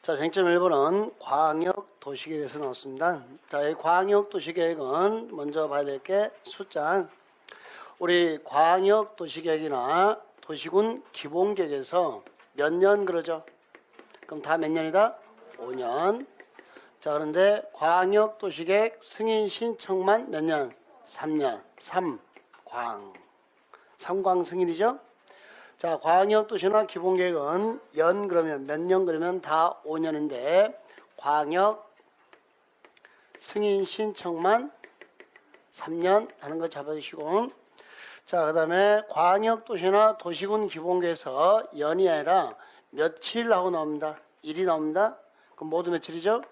자, 쟁점 1번은 광역도시계획에 대해서 나왔습니다. 자, 이 광역도시계획은 먼저 봐야 될 게 숫자. 우리 광역도시계획이나 도시군 기본계획에서 몇 년 그러죠? 그럼 다 몇 년이다? 5년. 자, 그런데 광역도시계획 승인 신청만 몇 년? 3년. 3광 승인이죠? 자, 광역도시나 기본계획은 연 그러면 몇 년 그러면 다 5년인데 광역 승인 신청만 3년 하는 거 잡아주시고, 자, 그 다음에 광역도시나 도시군 기본계획에서 연이 아니라 며칠 하고 나옵니다. 일이 나옵니다. 그럼 모두 며칠이죠?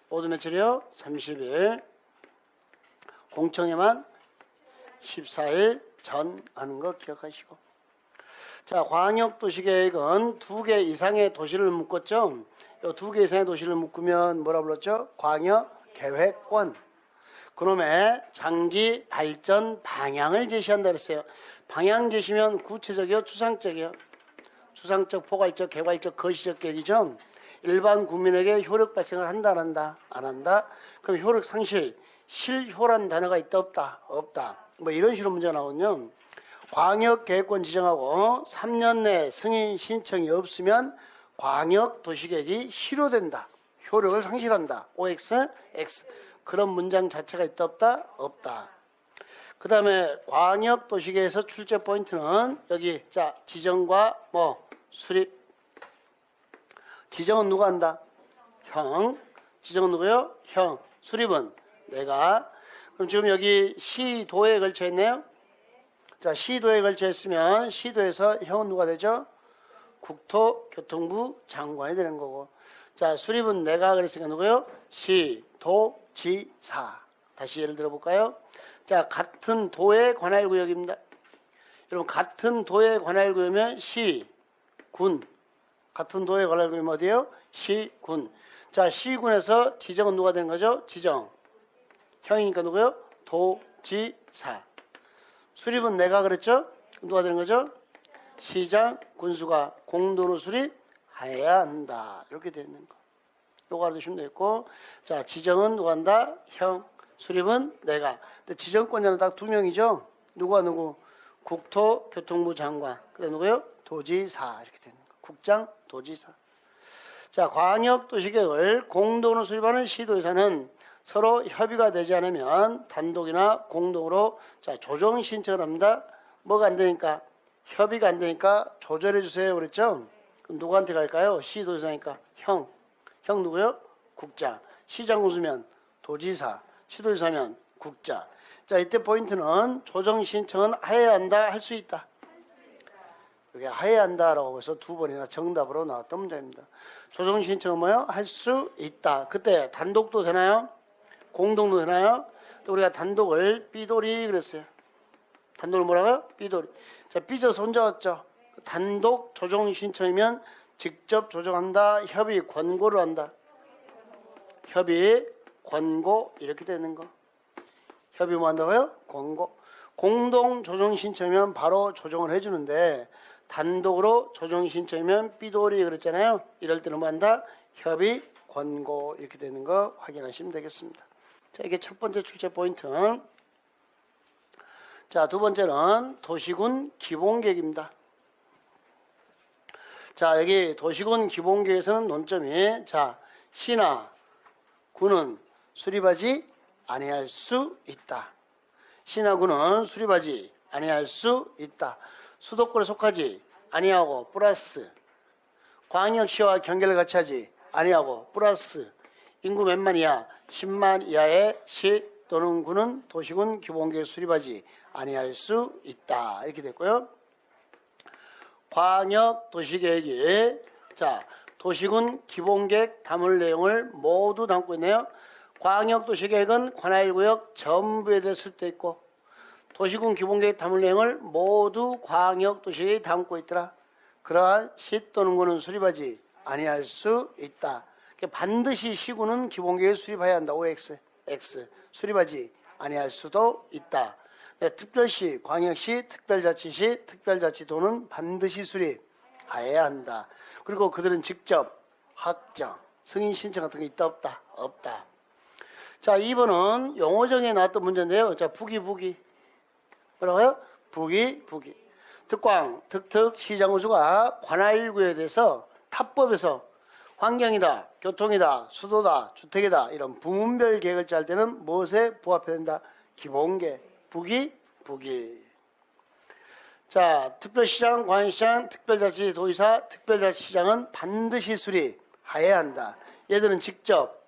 모두 며칠이요? 30일. 공청회만 14일 전 하는 거 기억하시고. 자, 광역도시계획은 2개 이상의 도시를 묶었죠. 이 2개 이상의 도시를 묶으면 뭐라 불렀죠? 광역계획권. 그놈의 장기 발전 방향을 제시한다 그랬어요. 방향 제시면 구체적이요, 추상적이요? 추상적, 포괄적, 개괄적, 거시적 계획이죠. 일반 국민에게 효력 발생을 한다, 안 한다? 안 한다? 그럼 효력 상실, 실효란 단어가 있다, 없다? 없다. 뭐 이런 식으로 문제가 나오거든요. 광역계획권 지정하고 3년 내 승인 신청이 없으면 광역도시계획이 실효된다. 효력을 상실한다. OX, X. 그런 문장 자체가 있다, 없다? 없다. 그 다음에 광역도시계획에서 출제 포인트는 여기, 자, 지정과 수립. 지정은 누가 한다? 형. 지정은 누구요? 형. 수립은 내가. 그럼 지금 여기 시도에 걸쳐 있네요. 자, 시도에 걸쳐 있으면 시도에서 형은 누가 되죠? 국토교통부 장관이 되는 거고. 자, 수립은 내가 그랬으니까 누구요? 시도지사. 다시 예를 들어볼까요? 자, 같은 도의 관할구역입니다. 여러분, 같은 도의 관할구역이면 시군. 같은 도의 관할구역이면 어디예요? 시군. 자, 시군에서 지정은 누가 되는 거죠? 지정. 형이니까 누구요? 도지사. 수립은 내가 그랬죠? 누가 되는 거죠? 시장, 군수가 공동으로 수립해야 한다. 이렇게 되어 있는 거. 요거 알아두시면 되겠고. 자, 지정은 누가 한다? 형. 수립은 내가. 근데 지정권자는 딱 2명이죠? 누가 누구? 국토교통부 장관. 그 다음 누구요? 도지사. 이렇게 되는 거. 국장, 도지사. 자, 광역도시계획을 공동으로 수립하는 시도에서는 서로 협의가 되지 않으면 단독이나 공동으로 자, 조정 신청을 합니다. 뭐가 안 되니까? 협의가 안 되니까 조절해 주세요. 그랬죠? 그럼 누구한테 갈까요? 시도지사니까 형. 형 누구요? 국장. 시장 군수면 도지사. 시도지사면 국장. 자, 이때 포인트는 조정 신청은 해야 한다, 할 수 있다. 여기 해야 한다라고 해서 2번이나 정답으로 나왔던 문제입니다. 조정 신청은 뭐요? 할 수 있다. 그때 단독도 되나요? 공동도 되나요? 또 우리가 단독을 삐돌이 그랬어요. 단독을 뭐라고요? 삐돌이. 자, 삐져서 혼자 왔죠. 단독 조정 신청이면 직접 조정한다, 협의 권고를 한다. 협의, 권고 이렇게 되는 거. 협의 뭐 한다고요? 권고. 공동 조정 신청이면 바로 조정을 해주는데 단독으로 조정 신청이면 삐돌이 그랬잖아요. 이럴 때는 뭐 한다? 협의, 권고 이렇게 되는 거 확인하시면 되겠습니다. 자, 이게 첫 번째 출제 포인트. 자, 두 번째는 도시군 기본계획입니다. 자, 여기 도시군 기본계획에서는 논점이, 자, 시나 군은 수립하지 아니할 수 있다. 시나 군은 수립하지 아니할 수 있다. 수도권에 속하지 아니하고 플러스 광역시와 경계를 같이 하지 아니하고 플러스 인구 몇만 이하, 10만 이하의 시 또는 군은 도시군 기본계획 수립하지 아니할 수 있다. 이렇게 됐고요. 광역도시계획이 자, 도시군 기본계획 담을 내용을 모두 담고 있네요. 광역도시계획은 관할구역 전부에 대해 쓸 때 있고 도시군 기본계획 담을 내용을 모두 광역도시계획이 담고 있더라. 그러한 시 또는 군은 수립하지 아니할 수 있다. 반드시 시군은 기본계획 수립해야 한다. OX, X. 수립하지 아니할 수도 있다. 특별시, 광역시, 특별자치시, 특별자치도는 반드시 수립해야 한다. 그리고 그들은 직접 확정. 승인 신청 같은 거 있다 없다? 없다. 자, 2번은 용어정에 나왔던 문제인데요. 자, 부기. 뭐라고요? 부기. 특광, 특특, 시장우수가 관할구에 대해서 탑법에서 환경이다, 교통이다, 수도다, 주택이다 이런 부문별 계획을 짤 때는 무엇에 부합해야 된다? 기본계. 부기. 자, 특별시장, 관시장, 특별자치도의사, 특별자치시장은 반드시 수립하여야 한다. 얘들은 직접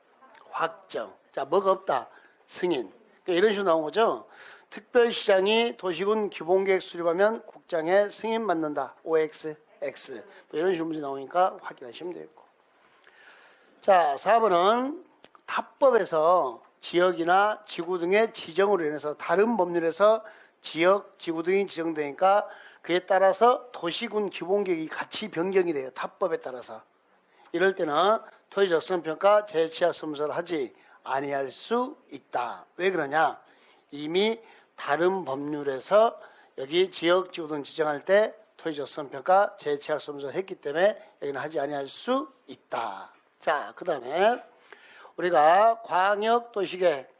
확정. 자, 뭐가 없다? 승인. 그러니까 이런 식으로 나온 거죠. 특별시장이 도시군 기본계획 수립하면 국장에 승인 받는다. OX, X. 뭐 이런 식으로 문제 나오니까 확인하시면 되겠고. 자, 4번은 탑법에서 지역이나 지구 등의 지정으로 인해서 다른 법률에서 지역, 지구 등이 지정되니까 그에 따라서 도시군 기본계획이 같이 변경이 돼요. 탑법에 따라서. 이럴 때는 토지적성평가 재취약서문서를 하지 아니할 수 있다. 왜 그러냐? 이미 다른 법률에서 여기 지역, 지구 등 지정할 때 토지적성평가 재취약서문서를 했기 때문에 여기는 하지 아니할 수 있다. 자, 그 다음에 우리가 광역도시계획,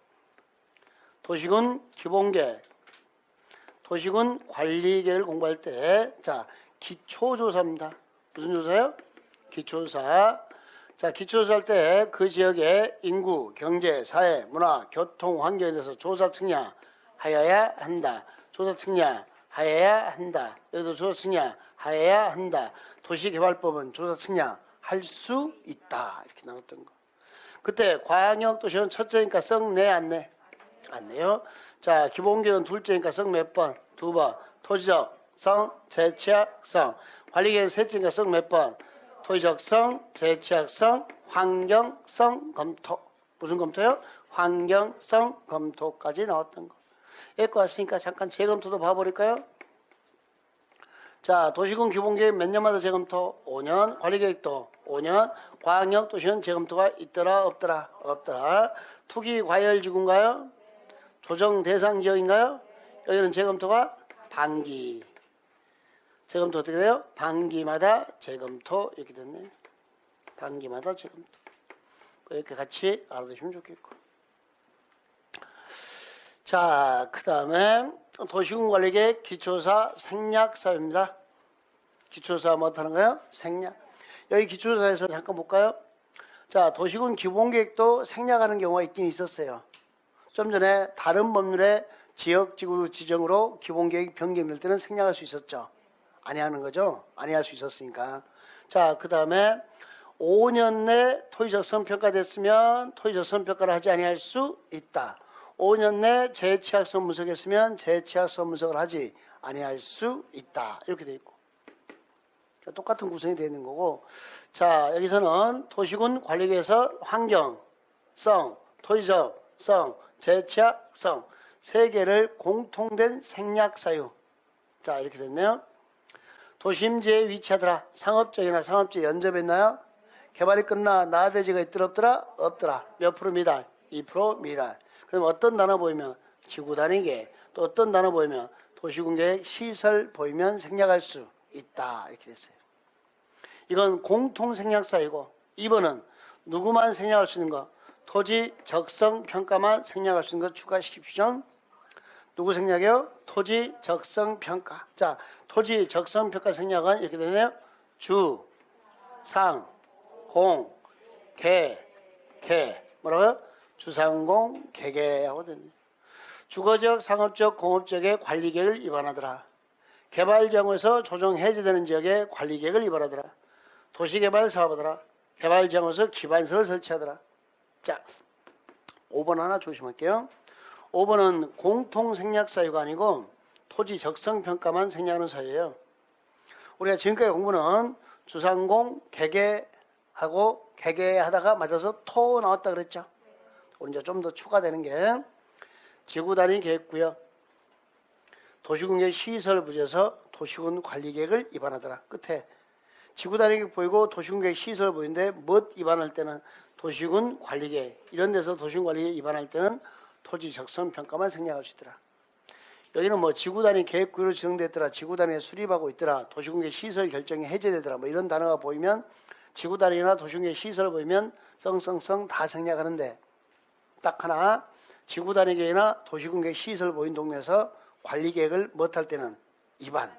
도시군 기본계획, 도시군 관리계획을 공부할 때, 자, 기초조사입니다. 무슨 조사요? 기초조사. 자, 기초조사할 때 그 지역의 인구, 경제, 사회, 문화, 교통, 환경에 대해서 조사 측량하여야 한다. 조사 측량하여야 한다. 여기도 조사 측량하여야 한다. 도시개발법은 조사 측량할 수 있다. 이렇게 나눴던 거. 그때 광역도시는 첫째니까 썩 내, 안 내? 안 내요. 자, 기본계획은 둘째니까 썩 몇 번? 2번. 토지적성, 재취약성. 관리계획은 셋째니까 썩 몇 번? 토지적성, 재취약성, 환경성 검토. 무슨 검토요? 환경성 검토까지 나왔던 거. 읽고 왔으니까 잠깐 재검토도 봐버릴까요? 자, 도시군 기본계획 몇 년마다 재검토? 5년. 관리계획도 5년. 광역도시는 재검토가 있더라, 없더라? 없더라. 투기과열지구인가요? 조정 대상 지역인가요? 여기는 재검토가 반기. 재검토 어떻게 돼요? 반기마다 재검토 이렇게 됐네요. 반기마다 재검토. 이렇게 같이 알아두시면 좋겠고. 자, 그 다음에 도시군관리계획 기초조사 생략사유입니다. 기초조사 뭐 하는 거예요? 생략. 여기 기초조사에서 잠깐 볼까요? 자, 도시군 기본계획도 생략하는 경우가 있긴 있었어요. 좀 전에 다른 법률의 지역, 지구 지정으로 기본계획이 변경될 때는 생략할 수 있었죠. 아니하는 거죠. 아니할 수 있었으니까. 자, 그 다음에 5년 내 토지적성 평가됐으면 토지적성 평가를 하지 아니할 수 있다. 5년 내 재취약성 분석했으면 재취약성 분석을 하지 아니할 수 있다. 이렇게 돼 있고. 똑같은 구성이 되어 있는 거고. 자, 여기서는 도시군 관리계에서 환경성, 토지적성, 재취약성 세 개를 공통된 생략사유. 자, 이렇게 됐네요. 도심지에 위치하더라. 상업적이나 상업지 연접했나요? 개발이 끝나 나대지가 있더라 없더라? 없더라. 몇 프로 미달? 2% 미달. 그럼 어떤 단어 보이면 지구 단위계, 또 어떤 단어 보이면 도시군계획 시설 보이면 생략할 수 있다. 이렇게 됐어요. 이건 공통 생략사이고 2번은 누구만 생략할 수 있는 거? 토지 적성 평가만 생략할 수 있는 거 추가시킵시오. 누구 생략이요? 토지 적성 평가. 자, 토지 적성 평가 생략은 이렇게 되네요. 주, 상, 공, 개. 뭐라고요? 주상공, 개개하고 되네요. 주거지역, 상업지역, 공업지역의 관리계획을 위반하더라. 개발지역에서 조정 해제되는 지역의 관리계획을 위반하더라. 도시개발 사업하더라. 개발지역에서 기반서를 설치하더라. 자, 5번 하나 조심할게요. 5번은 공통 생략 사유가 아니고 토지 적성 평가만 생략하는 사유예요. 우리가 지금까지 공부는 주상공, 개개하고 개개하다가 맞아서 토 나왔다 그랬죠. 오늘 이제 좀 더 추가되는 게 지구단위 계획구역, 도시군계획 시설 부지에서 도시군 관리계획을 위반하더라. 끝에 지구단위 계획 보이고 도시군계획 시설 보이는데 뭐 위반할 때는 도시군 관리계획, 이런 데서 도시군 관리계획 위반할 때는 토지 적성 평가만 생략할 수 있더라. 여기는 뭐 지구단위 계획구역으로 지정됐더라, 지구단위에 수립하고 있더라, 도시군계획 시설 결정이 해제되더라, 뭐 이런 단어가 보이면 지구단위나 도시공계 시설을 보이면 썽썽썽 다 생략하는데 딱 하나 지구단위 계획이나 도시공계 시설을 보인 동네에서 관리계획을 못할 때는 2반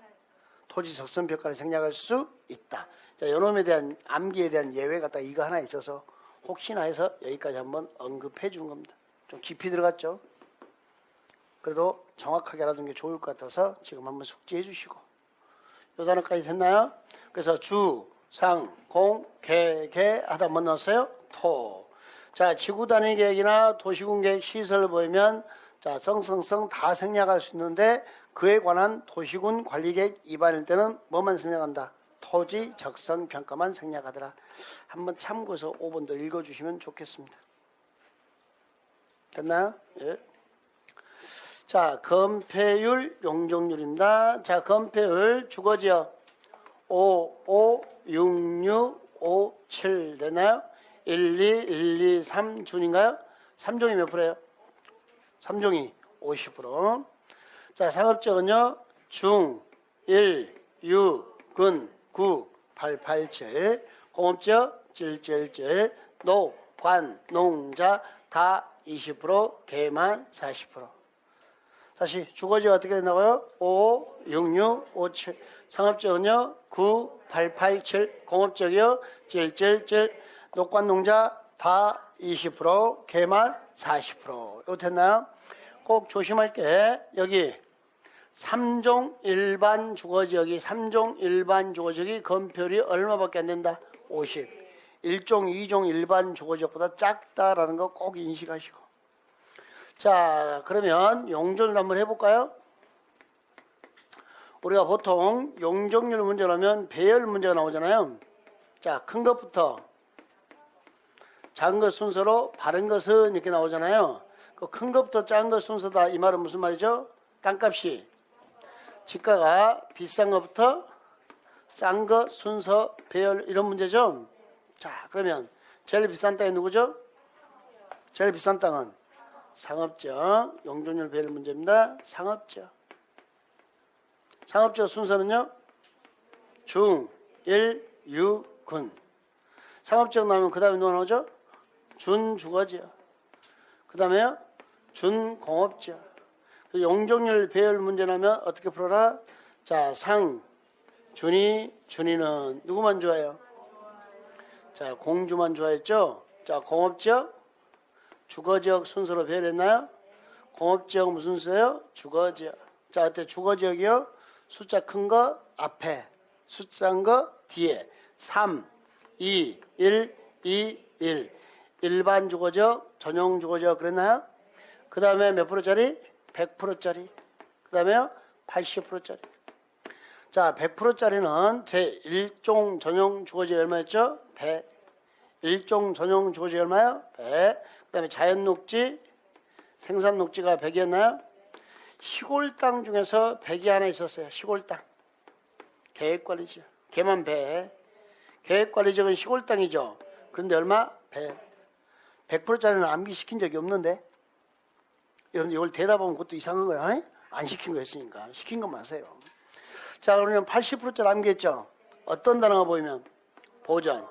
토지 적성평가를 생략할 수 있다. 자, 요놈에 대한 암기에 대한 예외가 딱 이거 하나 있어서 혹시나 해서 여기까지 한번 언급해 주는 겁니다. 좀 깊이 들어갔죠? 그래도 정확하게 알아두는 게 좋을 것 같아서 지금 한번 숙지해 주시고. 요 단어까지 됐나요? 그래서 주, 상, 공, 개 하다 한번 넣었어요? 토. 자, 지구단위 계획이나 도시군계획 시설을 보이면 자, 썽썽썽 다 생략할 수 있는데 그에 관한 도시군 관리계획 위반일 때는 뭐만 생략한다? 토지 적성 평가만 생략하더라. 한번 참고해서 5번 더 읽어주시면 좋겠습니다. 됐나요? 예. 자, 건폐율, 용적률입니다. 자, 건폐율 주거지역 5, 5, 6, 6, 5, 7 됐나요? 1, 2, 1, 2, 3 준인가요? 3종이 몇 프로예요? 3종이 50%. 자, 상업적은요, 중, 1, 6, 근, 9, 8, 8, 7, 공업지역 7, 7, 7, 노, 관, 농자 다 20%, 개만 40%. 다시 주거지가 어떻게 된다고요? 5, 6, 6, 5, 7. 상업지역은요, 9, 8, 8, 7. 공업지역이요, 7, 7, 7. 녹관 농자 다 20%, 개만 40%. 이거 됐나요? 꼭 조심할 게 여기 3종 일반 주거지역이 3종 일반 주거지역이 건폐율이 얼마밖에 안 된다? 50. 1종, 2종 일반 주거지역보다 작다라는 거 꼭 인식하시고. 자, 그러면 용적률 한번 해볼까요? 우리가 보통 용적률 문제를 하면 배열 문제가 나오잖아요. 자, 큰 것부터 작은 것 순서로 바른 것은 이렇게 나오잖아요. 그 큰 것부터 작은 것 순서다. 이 말은 무슨 말이죠? 땅값이 지가가 비싼 것부터 싼 것 순서 배열 이런 문제죠. 자, 그러면 제일 비싼 땅이 누구죠? 제일 비싼 땅은 상업지역 용적률 배열 문제입니다. 상업지역. 상업지역 순서는요. 중, 1, 6, 군. 상업지역 나오면 그 다음에 누가 나오죠? 준주거지역. 그 다음에요. 준공업지역. 용적률 배열 문제 나면 어떻게 풀어라? 자, 상, 준이, 준이는 누구만 좋아해요? 자, 공주만 좋아했죠? 자, 공업지역, 주거지역 순서로 배열했나요? 공업지역 무슨 수예요? 주거지역. 자, 그때 주거지역이요. 숫자 큰 거 앞에, 숫자 큰 거 뒤에. 3, 2, 1, 2, 1. 일반 주거지역, 전용 주거지역 그랬나요? 그 다음에 몇 프로짜리? 100%짜리. 그 다음에요? 80%짜리. 자, 100%짜리는 제1종 전용 주거지역 얼마였죠? 100. 1종 전용 주거지역 얼마요? 100. 그 다음에 자연녹지, 생산녹지가 100이었나요? 시골 땅 중에서 100이 하나 있었어요. 시골 땅. 계획관리지역. 걔만 100. 계획관리지역은 시골 땅이죠. 그런데 얼마? 100. 100%짜리는 암기시킨 적이 없는데. 여러분 이걸 대답하면 그것도 이상한 거야. 에? 안 시킨 거였으니까. 시킨 거 마세요. 자, 그러면 80%짜리 암기했죠. 어떤 단어가 보이면? 보전.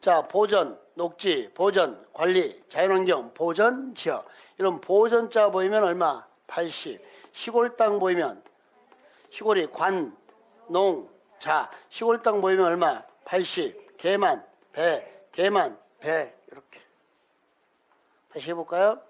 자, 보전, 녹지, 보전, 관리, 자연환경, 보전, 지역. 이런 보전자 보이면 얼마? 80. 시골 땅 보이면 시골이 관, 농, 자. 시골 땅 보이면 얼마? 80. 개만, 배, 개만, 배. 이렇게. 다시 해볼까요?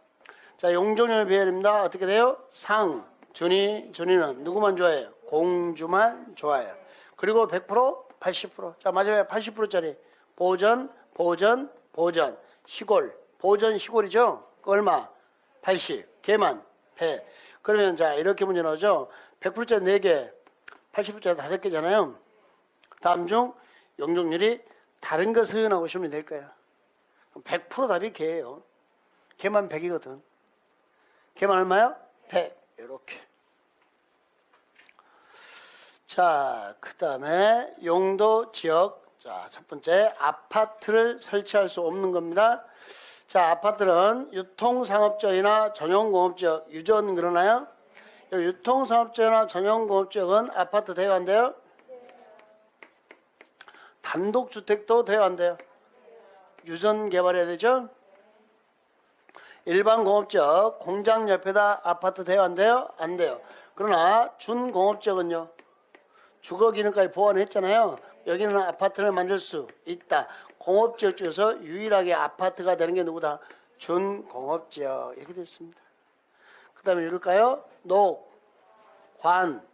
자, 용적률 배열입니다. 어떻게 돼요? 상, 준이, 준이는 누구만 좋아해요? 공주만 좋아해요. 그리고 100%, 80%. 자, 마지막에 80%짜리. 보전, 보전, 보전. 시골. 보전 시골이죠? 그 얼마? 80. 개만, 배. 그러면 자, 이렇게 문제 나오죠? 100%짜리 4개, 80%짜리 5개잖아요. 다음 중 용적률이 다른 것은 하고 시면 될 거예요. 100% 답이 개예요. 개만 100이거든. 개만 얼마요? 100. 이렇게. 자, 그 다음에 용도 지역. 자, 첫 번째 아파트를 설치할 수 없는 겁니다. 자, 아파트는 유통상업지역이나 전용공업지역 유전 그러나요? 유통상업지역이나 전용공업지역은 아파트 대여한대요? 단독주택도 돼요, 안 돼요? 유전 개발해야 되죠? 일반 공업적 공장 옆에다 아파트 돼요, 안 돼요? 안 돼요. 그러나 준공업적은요. 주거 기능까지 보완했잖아요. 여기는 아파트를 만들 수 있다. 공업지역 중에서 유일하게 아파트가 되는 게 누구다? 준공업지역. 이렇게 됐습니다. 그 다음에 읽을까요? 녹, 관,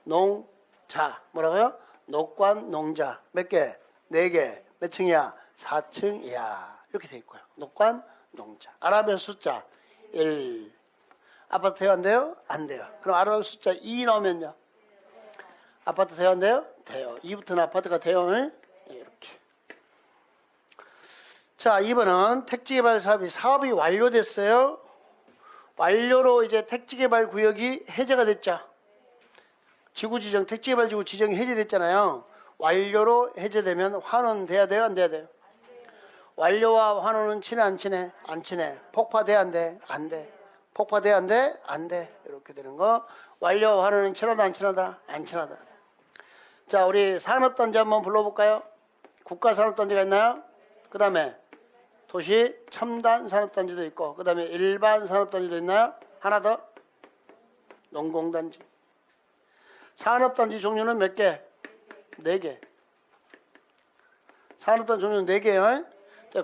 농, 자. 뭐라고요? 녹관, 농자. 몇 개? 4개. 몇 층이야? 4층이야. 이렇게 돼 있고요. 녹관, 농자. 아랍의 숫자 1. 아파트 돼요, 안 돼요? 안 돼요. 그럼 아랍의 숫자 2 나오면요? 아파트 돼요, 안 돼요? 돼요. 2부터는 아파트가 돼요. 이렇게. 자, 2번은 택지개발 사업이 완료됐어요. 완료로 이제 택지개발 구역이 해제가 됐죠. 지구지정, 택지개발 지구 지정이 해제됐잖아요. 완료로 해제되면 환원돼야 돼요, 안 돼야 돼요? 완료와 환원은 친해, 안 친해? 안 친해. 폭파돼, 안 돼? 안 돼. 폭파돼, 안 돼? 안 돼. 이렇게 되는 거. 완료와 환원은 친하다, 안 친하다? 안 친하다. 자, 우리 산업단지 한번 불러볼까요? 국가산업단지가 있나요? 그 다음에 도시 첨단 산업단지도 있고, 그 다음에 일반 산업단지도 있나요? 하나 더. 농공단지. 산업단지 종류는 몇 개? 4개. 산업단지 종류는 4개요.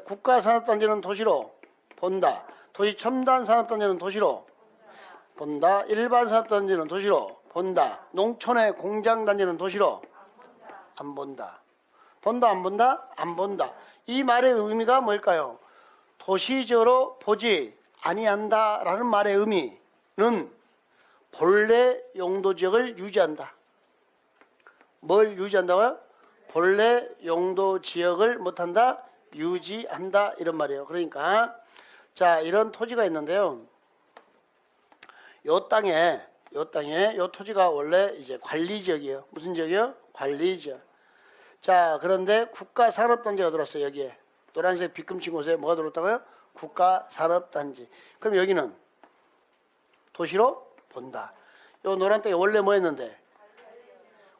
국가산업단지는 도시로 본다. 도시 첨단 산업단지는 도시로 본다. 일반 산업단지는 도시로 본다. 농촌의 공장단지는 도시로 안 본다. 본다, 안 본다? 안 본다. 이 말의 의미가 뭘까요? 도시적으로 보지 아니한다 라는 말의 의미는 본래 용도지역을 유지한다. 뭘 유지한다고요? 본래 용도지역을 못한다? 유지한다 이런 말이에요. 그러니까 자, 이런 토지가 있는데요. 요 땅에 요 토지가 원래 이제 관리지역이에요. 무슨 지역이요? 관리지역. 자, 그런데 국가산업단지가 들어왔어요. 여기에 노란색 빗금친 곳에 뭐가 들어왔다고요? 국가산업단지. 그럼 여기는 도시로 본다. 요 노란 땅이 원래 뭐였는데?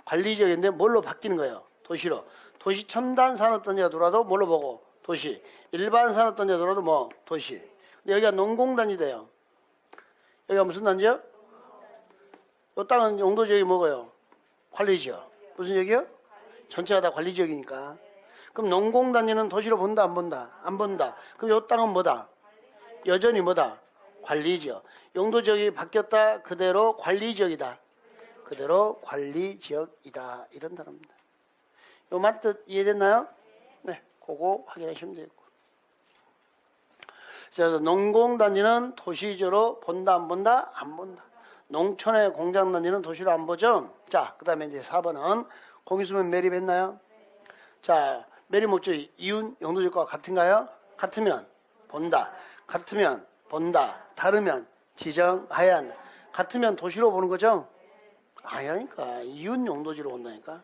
관리지역인데 뭘로 바뀌는 거예요? 도시로. 도시 첨단 산업단지가 들어와도 뭘로 보고? 도시. 일반 산업단지가 들어와도 뭐? 도시. 근데 여기가 농공단지 돼요. 여기가 무슨 단지요? 이 땅은 용도지역이 뭐고요? 관리지역. 무슨 지역이요? 전체가 다 관리지역이니까. 그럼 농공단지는 도시로 본다, 안 본다? 안 본다. 그럼 이 땅은 뭐다? 여전히 뭐다? 관리지역. 용도지역이 바뀌었다. 그대로 관리지역이다. 그대로 관리지역이다. 이런 단어입니다. 요 말 뜻 이해됐나요? 네, 그거 확인하시면 되겠고. 그래서 농공단지는 도시적으로 본다, 안 본다? 안 본다. 농촌의 공장단지는 도시로 안 보죠? 자, 그 다음에 이제 4번은 공유수면 매립했나요? 자, 매립 목적이 이윤 용도지역과 같은가요? 같으면 본다. 같으면 본다. 다르면 지정하여야 한다. 같으면 도시로 보는 거죠? 아니라니까. 이웃 용도지로 본다니까.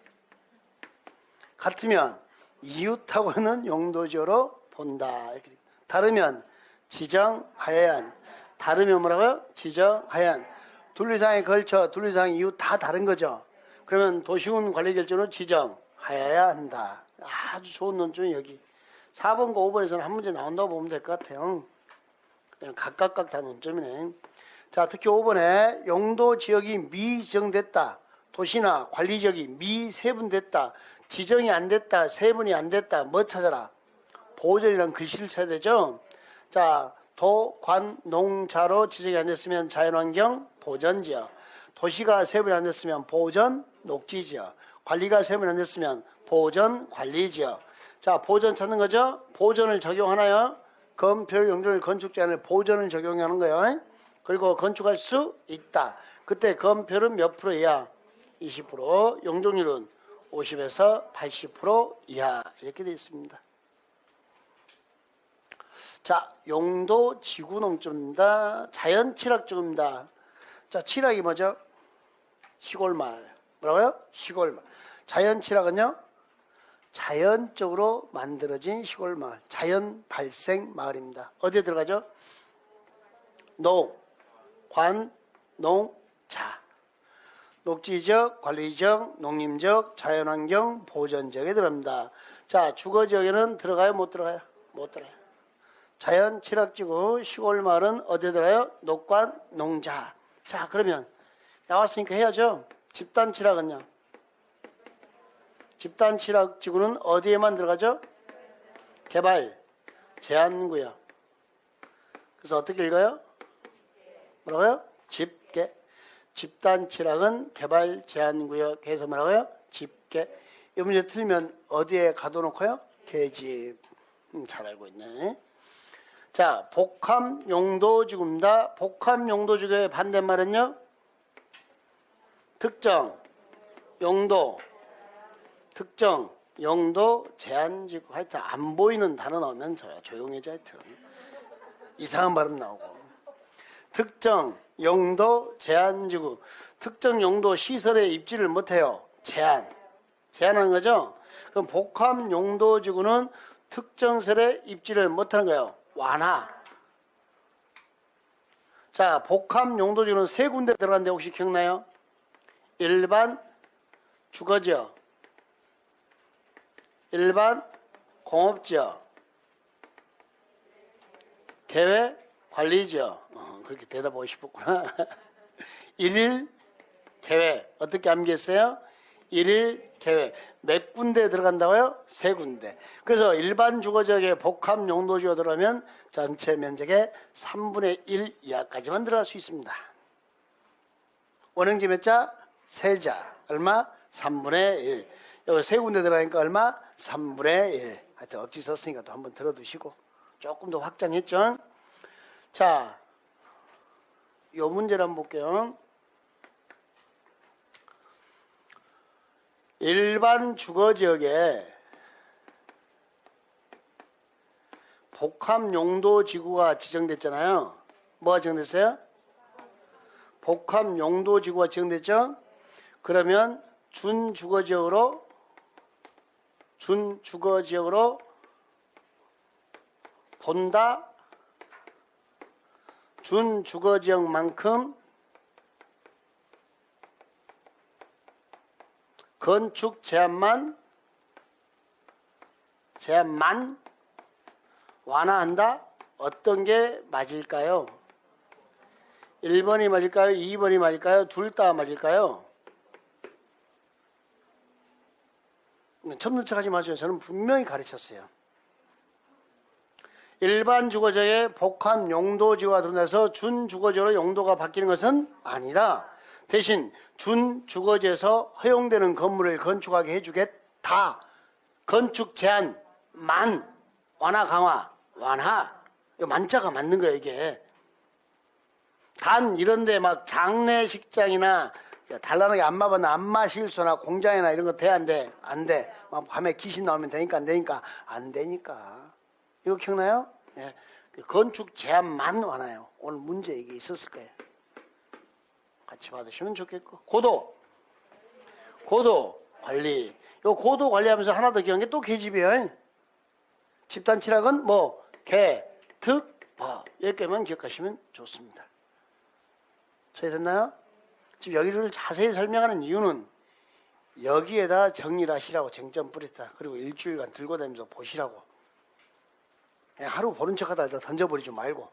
같으면 이웃하고는 용도지로 본다. 이렇게. 다르면 지정하여야 한다. 다르면 뭐라고요? 지정하여야 한다. 둘 이상에 걸쳐 둘 이상 이웃 다 다른 거죠. 그러면 도시군 관리결정으로 지정하여야 한다. 아주 좋은 논점이 여기. 4번과 5번에서는 한 문제 나온다고 보면 될 것 같아요. 그냥 각각 다 논점이네. 자, 특히 5번에 용도지역이 미지정됐다. 도시나 관리지역이 미세분됐다. 지정이 안 됐다. 세분이 안 됐다. 뭐 찾아라? 보전이라는 글씨를 쳐야 되죠. 자, 도, 관, 농, 자로 지정이 안 됐으면 자연환경 보전지역. 도시가 세분이 안 됐으면 보전 녹지지역. 관리가 세분이 안 됐으면 보전 관리지역. 자, 보전 찾는 거죠. 보전을 적용하나요? 건표 용적률 건축 제한을 보전을 적용하는 거예요. 그리고 건축할 수 있다. 그때 건표는 몇 프로이야? 20%. 용적률은 50에서 80% 이하. 이렇게 되어 있습니다. 자, 용도 지구농점입니다. 자연취락적입니다. 자, 취락이 뭐죠? 시골마을. 뭐라고요? 시골마을. 자연취락은요? 자연적으로 만들어진 시골마을. 자연 발생 마을입니다. 어디에 들어가죠? 농, 관, 농, 자. 녹지지역, 관리지역, 농림지역, 자연환경, 보전지역에 들어갑니다. 자, 주거지역에는 들어가요? 못 들어가요? 못 들어가요. 자연 칠학지구 시골 마을은 어디에 들어가요? 녹관 농자. 자, 그러면 나왔으니까 해야죠. 집단 칠학은요? 집단 칠학지구는 어디에만 들어가죠? 개발 제한구역. 그래서 어떻게 읽어요? 뭐라고요? 집계. 집단 칠학은 개발 제한구역에서 뭐라고요? 집계. 이 문제 틀리면 어디에 가둬놓고요? 계집. 잘 알고 있네. 자, 복합 용도지구입니다. 복합 용도지구의 반대말은요? 특정 용도, 특정 용도 제한지구. 하여튼 안 보이는 단어 나오면서요. 조용해져 하여튼. 이상한 발음 나오고. 특정 용도 제한지구. 특정 용도 시설에 입지를 못해요. 제한하는 거죠. 그럼 복합 용도지구는 특정 설에 입지를 못하는 거예요. 완화. 자, 복합 용도지구는 세 군데 들어갔는데 혹시 기억나요? 일반 주거지역, 일반 공업지역, 계획 관리지역. 그렇게 대답하고 싶었구나. 일일 계획. 어떻게 암기했어요? 일일 계획. 몇 군데 들어간다고요? 세 군데. 그래서 일반 주거지역에 복합 용도지가 들어가면 전체 면적의 3분의 1 이하까지만 들어갈 수 있습니다. 원형지 몇 자? 세 자. 얼마? 3분의 1. 여기 세 군데 들어가니까 얼마? 3분의 1. 하여튼 억지 썼으니까 또 한번 들어두시고. 조금 더 확장했죠? 자, 요 문제를 한번 볼게요. 일반 주거지역에 복합 용도지구가 지정됐잖아요. 뭐가 지정됐어요? 복합 용도지구가 지정됐죠? 그러면 준주거지역으로 본다. 준주거지역만큼 건축 제한만 완화한다? 어떤 게 맞을까요? 1번이 맞을까요? 2번이 맞을까요? 둘 다 맞을까요? 첨는 척 하지 마세요. 저는 분명히 가르쳤어요. 일반 주거지역에 복합 용도지구가 들어나서 준주거지역으로 용도가 바뀌는 것은 아니다. 대신 준주거지에서 허용되는 건물을 건축하게 해주겠다. 건축 제한만 완화 강화 완화. 이거 만자가 맞는 거예요 이게. 단 이런데 막 장례식장이나 단란하게 안마 받는 안마실소나 공장이나 이런 거 돼 안 돼? 안 돼. 막 밤에 귀신 나오면 되니까 안 되니까 안 되니까. 이거 기억나요? 예. 건축 제한만 완화요. 오늘 문제 이게 있었을 거예요. 같이 받으시면 좋겠고. 고도 관리. 요 고도 관리하면서 하나 더 기억한 게 또 계집이에요. 집단 칠학은 뭐 개, 특, 법 이렇게만 기억하시면 좋습니다. 이해됐나요? 지금 여기를 자세히 설명하는 이유는 여기에다 정리를 하시라고 쟁점 뿌렸다. 그리고 일주일간 들고 다니면서 보시라고. 그냥 하루 보는 척하다 던져버리지 말고.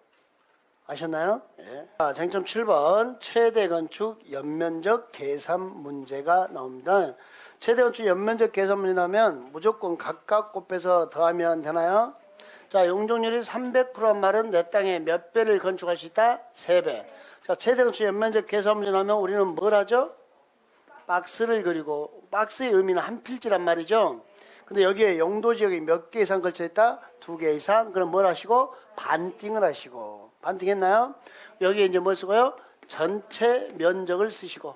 아셨나요? 예. 자, 쟁점 7번 최대 건축 연면적 계산 문제가 나옵니다. 최대 건축 연면적 계산 문제 나오면 무조건 각각 곱해서 더하면 되나요? 자, 용적률이 300%란 말은 내 땅에 몇 배를 건축할 수 있다? 3배. 자, 최대 건축 연면적 계산 문제 나오면 우리는 뭘 하죠? 박스를 그리고, 박스의 의미는 한 필지란 말이죠. 근데 여기에 용도지역이 몇 개 이상 걸쳐 있다? 2개 이상. 그럼 뭘 하시고? 반띵을 하시고. 반띵했나요? 여기에 이제 뭘 쓰고요? 전체 면적을 쓰시고.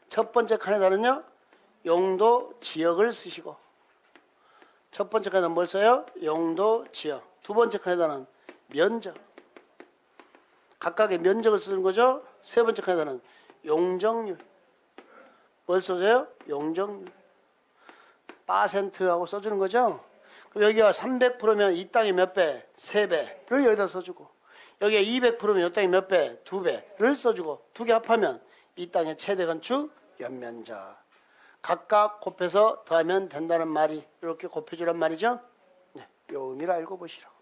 첫 번째 칸에다는요? 용도 지역을 쓰시고. 첫 번째 칸에다는 뭘 써요? 용도 지역. 두 번째 칸에다는 면적. 각각의 면적을 쓰는 거죠. 세 번째 칸에다는 용적률. 뭘 써줘요? 용적률. %하고 써주는 거죠. 그럼 여기가 300%면 이 땅이 몇 배? 3배를 여기다 써주고, 여기가 200%면 이 땅이 몇 배? 2배를 써주고, 두 개 합하면 이 땅의 최대 건축 연면적. 각각 곱해서 더하면 된다는 말이 이렇게 곱해주란 말이죠. 네, 요 의미를 알고 보시라고.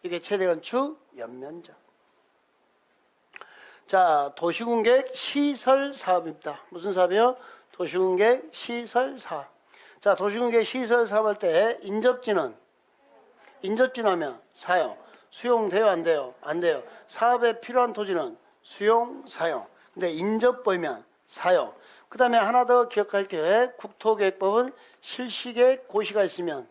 이게 최대건축 연면적. 자, 도시군계획 시설사업입니다. 무슨 사업이요? 도시군계획 시설사업. 자, 도시군계획 시설사업 할 때 인접지는 인접지하면 사용. 수용돼요? 안 돼요? 안 돼요. 사업에 필요한 토지는 수용, 사용. 근데 인접 보이면 사용. 그 다음에 하나 더 기억할 게 국토계획법은 실시계획 고시가 있으면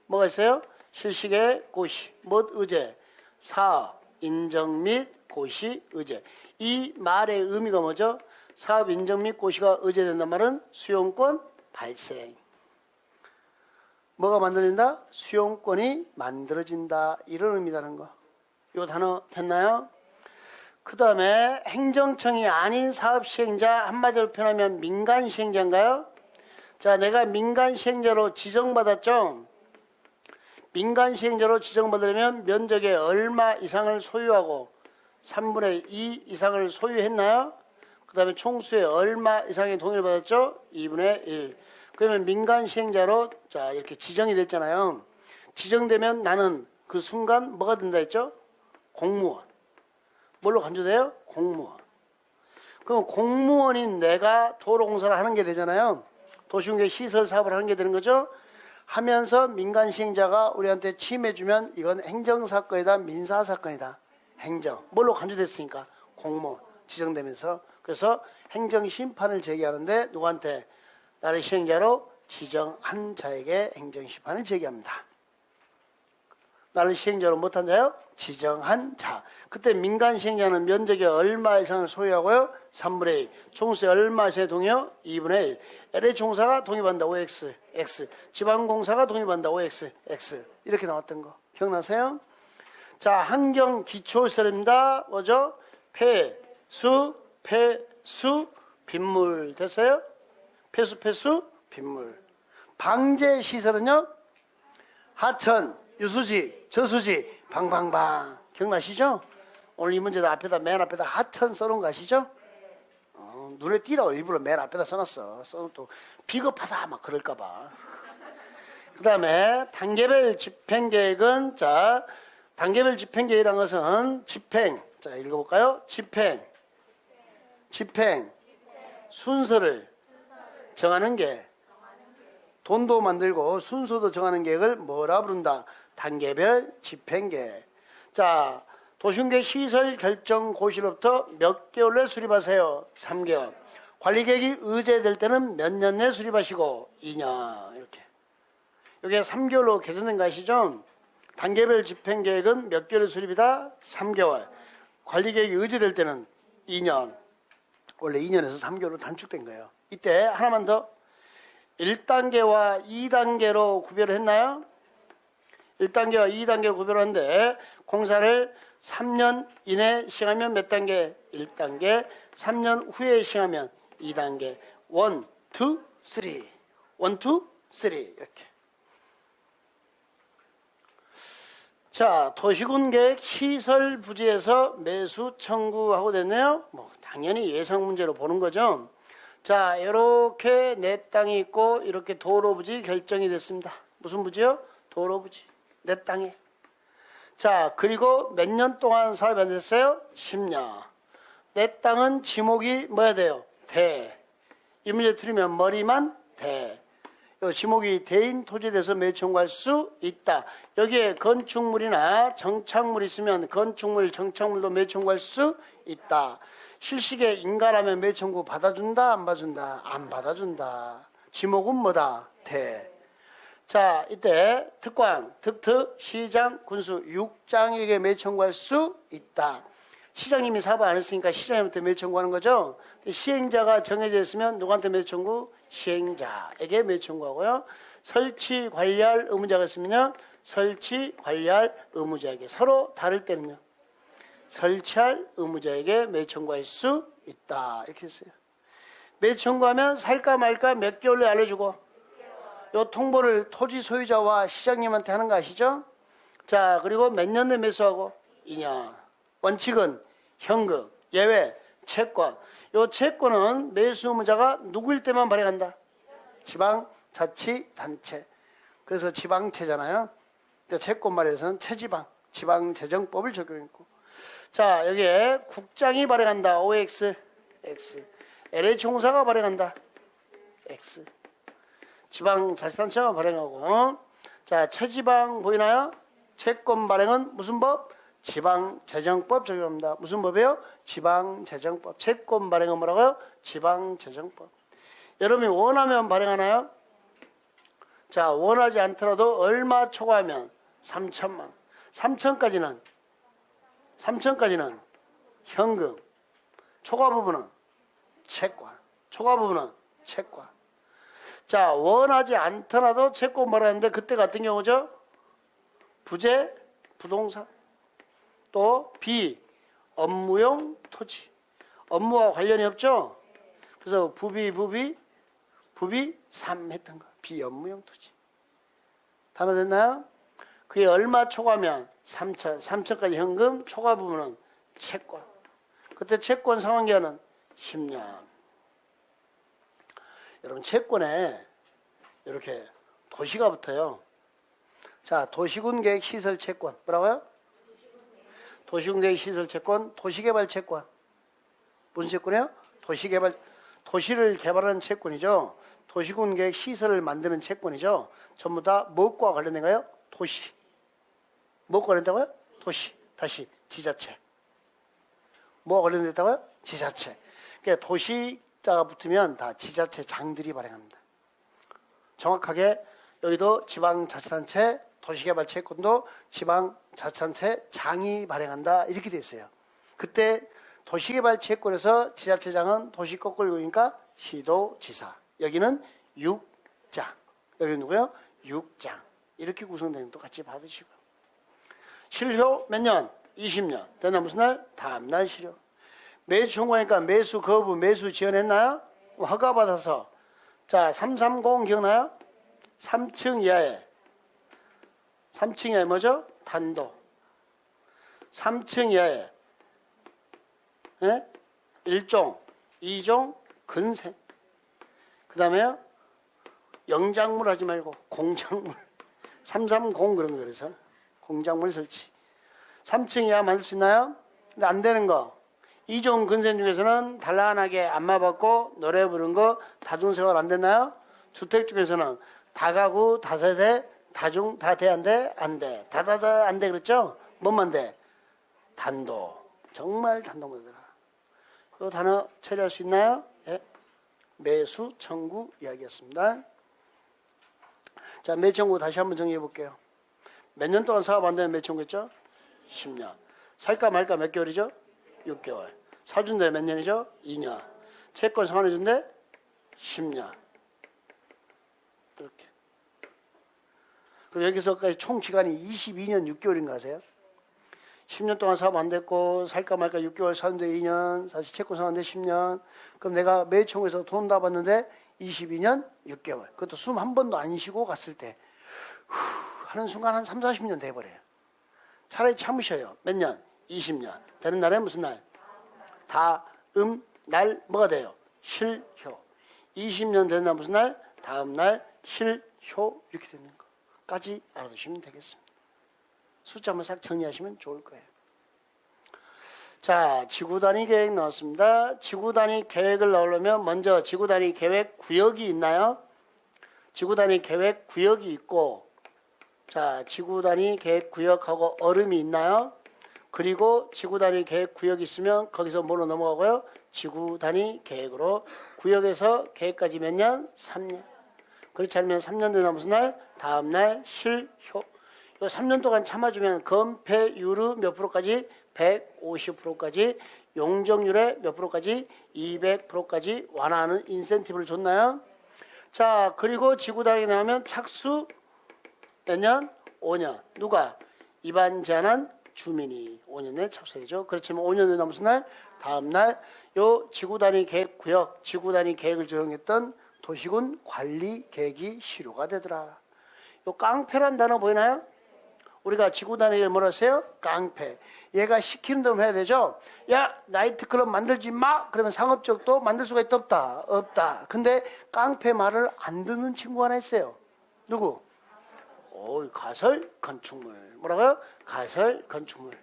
뭐가 있어요? 실시계획 고시, 못 의제, 사업, 인정 및 고시, 의제. 이 말의 의미가 뭐죠? 사업 인정 및 고시가 의제된단 말은 수용권 발생. 뭐가 만들어진다? 수용권이 만들어진다. 이런 의미라는 거. 이 단어 됐나요? 그 다음에 행정청이 아닌 사업시행자, 한마디로 표현하면 민간시행자인가요? 자, 내가 민간시행자로 지정받았죠? 민간시행자로 지정받으려면 면적의 얼마 이상을 소유하고 3분의 2 이상을 소유했나요? 그 다음에 총수의 얼마 이상의 동의를 받았죠? 2분의 1. 그러면 민간시행자로 자 이렇게 지정이 됐잖아요. 지정되면 나는 그 순간 뭐가 된다 했죠? 공무원. 뭘로 간주돼요? 공무원. 그럼 공무원인 내가 도로공사를 하는 게 되잖아요. 도시공계 시설 사업을 하는 게 되는 거죠. 하면서 민간시행자가 우리한테 침해주면 이건 행정사건이다, 민사사건이다. 행정. 뭘로 간주됐으니까? 공무원. 지정되면서. 그래서 행정심판을 제기하는데 누구한테? 나를 시행자로 지정한 자에게 행정심판을 제기합니다. 나를 시행자로 못한 자요? 지정한 자. 그때 민간시행자는 면적의 얼마 이상을 소유하고요? 3분의 1. 총수의 얼마 이상의 동의요? 2분의 1. LH공사가 동의받는다. OX, X. 지방공사가 동의받는다. OX, X. 이렇게 나왔던 거. 기억나세요? 자, 환경기초시설입니다. 뭐죠? 폐수, 빗물. 됐어요? 폐수, 빗물. 방제시설은요? 하천, 유수지, 저수지, 방방방. 기억나시죠? 오늘 이 문제도 맨 앞에다 하천 써놓은 거 아시죠? 눈에 띄라고 일부러 맨 앞에다 써놨어. 써놓고 또 비겁하다 막 그럴까봐. 그 다음에 단계별 집행계획은, 자, 단계별 집행계획이라는 것은 집행. 자, 읽어볼까요? 집행. 순서를 정하는 게, 돈도 만들고 순서도 정하는 계획을 뭐라 부른다? 단계별 집행계획. 자, 도시공계 시설 결정 고시로부터 몇 개월 내 수립하세요? 3개월. 관리계획이 의제될 때는 몇 년 내 수립하시고? 2년. 이렇게. 이게 3개월로 개선된 거 아시죠? 단계별 집행계획은 몇 개월 수립이다? 3개월. 관리계획이 의제될 때는 2년. 원래 2년에서 3개월로 단축된 거예요. 이때 하나만 더. 1단계와 2단계로 구별을 했나요? 1단계와 2단계로 구별을 하는데 공사를 3년 이내 시행하면 몇 단계? 1단계. 3년 후에 시행하면 2단계. 1, 2, 3. 1, 2, 3. 이렇게. 자, 도시군계획 시설 부지에서 매수 청구하고 됐네요. 뭐 당연히 예상 문제로 보는 거죠. 자, 이렇게 내 땅이 있고 이렇게 도로 부지 결정이 됐습니다. 무슨 부지요? 도로 부지. 내 땅에. 자, 그리고 몇 년 동안 사업이 안 됐어요? 10년. 내 땅은 지목이 뭐야 돼요? 대. 이 문제 틀리면 머리만 대. 요 지목이 대인 토지에 대해서 매수 청구할 수 있다. 여기에 건축물이나 정착물 있으면 건축물, 정착물도 매수 청구할 수 있다. 실시계 인가라면 매수 청구 받아준다, 안 받아준다? 안 받아준다. 지목은 뭐다? 대. 자, 이때 특광, 특특, 시장, 군수 6장에게 매수 청구할 수 있다. 시장님이 사업 안 했으니까 시장님한테 매수 청구하는 거죠. 시행자가 정해져 있으면 누구한테 매수 청구? 시행자에게 매수 청구하고요. 설치 관리할 의무자가 있으면요. 설치 관리할 의무자에게. 서로 다를 때는요. 설치할 의무자에게 매수 청구할 수 있다. 이렇게 했어요. 매수 청구하면 살까 말까 몇 개월로 알려주고, 요 통보를 토지 소유자와 시장님한테 하는 거 아시죠? 자, 그리고 몇 년 내 매수하고? 2년. 원칙은 현금, 예외, 채권. 요 채권은 매수 의무자가 누구일 때만 발행한다? 지방자치단체. 그래서 지방채잖아요. 채권 말에서는 채지방, 지방재정법을 적용했고. 자, 여기에 국장이 발행한다. OX, X. LH공사가 발행한다. X. 지방자치단체가 발행하고. 자, 채지방 보이나요? 채권 발행은 무슨 법? 지방재정법 적용합니다. 무슨 법이에요? 지방재정법. 채권 발행은 뭐라고요? 지방재정법. 여러분이 원하면 발행하나요? 자, 원하지 않더라도 얼마 초과하면 3천만 원. 3천까지는 현금. 초과 부분은 채권. 초과 부분은 채권. 자, 원하지 않더라도 채권 발행하는데 그때 같은 경우죠. 부재, 부동산. 또 비, 업무용 토지. 업무와 관련이 없죠? 그래서 부비 3 했던 거. 비업무용 토지. 단어 됐나요? 그게 얼마 초과면 3천, 3천까지 현금, 초과 부분은 채권. 그때 채권 상환기한은 10년. 여러분 채권에 이렇게 도시가 붙어요. 자, 도시군계획 시설 채권. 뭐라고요? 도시군계획 시설 채권, 도시개발 채권. 무슨 채권이에요? 도시를 개발하는 채권이죠. 도시군계획 시설을 만드는 채권이죠. 전부 다 무엇과 관련된가요? 도시. 무엇과 관련된다고요? 도시. 다시 지자체. 뭐가 관련됐다고요? 지자체. 그러니까 도시자가 붙으면 다 지자체장들이 발행합니다. 정확하게 여기도 지방자치단체 도시개발 채권도 지방자치단체 장이 발행한다 이렇게 돼 있어요. 그때 도시개발 채권에서 지자체장은 도시 거꾸로 보니까 시도지사. 여기는 6장. 여기는 누구요? 6장. 이렇게 구성되는 것도 같이 받으시고요. 실효 몇 년? 20년. 되나 무슨 날? 다음날 실효. 매수 청구하니까 매수 거부, 매수 지원했나요? 허가받아서. 자, 330 기억나요? 3층 이하에. 3층 이하에 뭐죠? 단도. 3층 이하에. 예? 1종, 2종, 근생. 그 다음에요, 영작물 하지 말고, 공작물. 330 그런 거 그래서. 공작물 설치. 3층 이하 만들 수 있나요? 근데 안 되는 거. 2종 근생 중에서는 단란하게 안마 받고 노래 부르는 거, 다중생활 안 됐나요? 주택 중에서는 다가구, 다세대, 다중, 다 돼, 안 돼? 안 돼. 다다다 안 돼, 그랬죠? 뭐만 돼? 단도. 정말 단도만 되더라. 그 단어 처리할 수 있나요? 예. 매수 청구 이야기였습니다. 자, 매수 청구 다시 한번 정리해 볼게요. 몇 년 동안 사업 안 되면 매수 청구했죠? 10년. 살까 말까 몇 개월이죠? 6개월. 사준대 몇 년이죠? 2년. 채권 상환해준대? 10년. 이렇게. 그럼 여기서까지 총 기간이 22년 6개월인가 하세요? 10년 동안 사업 안 됐고 살까 말까 6개월 사는데 2년, 다시 채권 상환데 10년. 그럼 내가 매청에서 돈 다 받는데 22년 6개월. 그것도 숨 한 번도 안 쉬고 갔을 때 하는 순간 한 3, 40년 돼버려요. 차라리 참으셔요. 몇 년? 20년. 되는 날에 무슨 날? 다음 날 뭐가 돼요? 실효. 20년 되는 날 무슨 날? 다음 날 실효. 이렇게 되는 거까지 알아두시면 되겠습니다. 숫자 한번 싹 정리하시면 좋을 거예요. 자, 지구단위 계획 나왔습니다. 지구단위 계획을 넣으려면 먼저 지구단위 계획 구역이 있나요? 지구단위 계획 구역이 있고, 자, 지구단위 계획 구역하고 얼음이 있나요? 그리고 지구단위 계획 구역이 있으면 거기서 뭐로 넘어가고요? 지구단위 계획으로. 구역에서 계획까지 몇 년? 3년. 그렇지 않으면 3년 되나 무슨 날? 다음 날 실효. 요 3년 동안 참아주면 건폐율의 몇 프로까지? 150%까지. 용적률의 몇 프로까지? 200%까지 완화하는 인센티브를 줬나요? 자, 그리고 지구단위 나오면 착수 몇 년? 5년. 누가? 입안 제한한 주민이 5년 내에 착수해야죠. 그렇지만 5년 내나 무슨 날? 다음 날. 요 지구단위 계획 구역, 지구단위 계획을 조정했던 도시군 관리 계획이 실효가 되더라. 요 깡패란 단어 보이나요? 우리가 지구 단위를 뭐라 했어요? 깡패. 얘가 시키는 대로 해야 되죠? 야, 나이트클럽 만들지 마! 그러면 상업적도 만들 수가 있다, 없다? 없다. 근데 깡패 말을 안 듣는 친구 하나 있어요. 누구? 가설 건축물. 뭐라고요? 가설 건축물.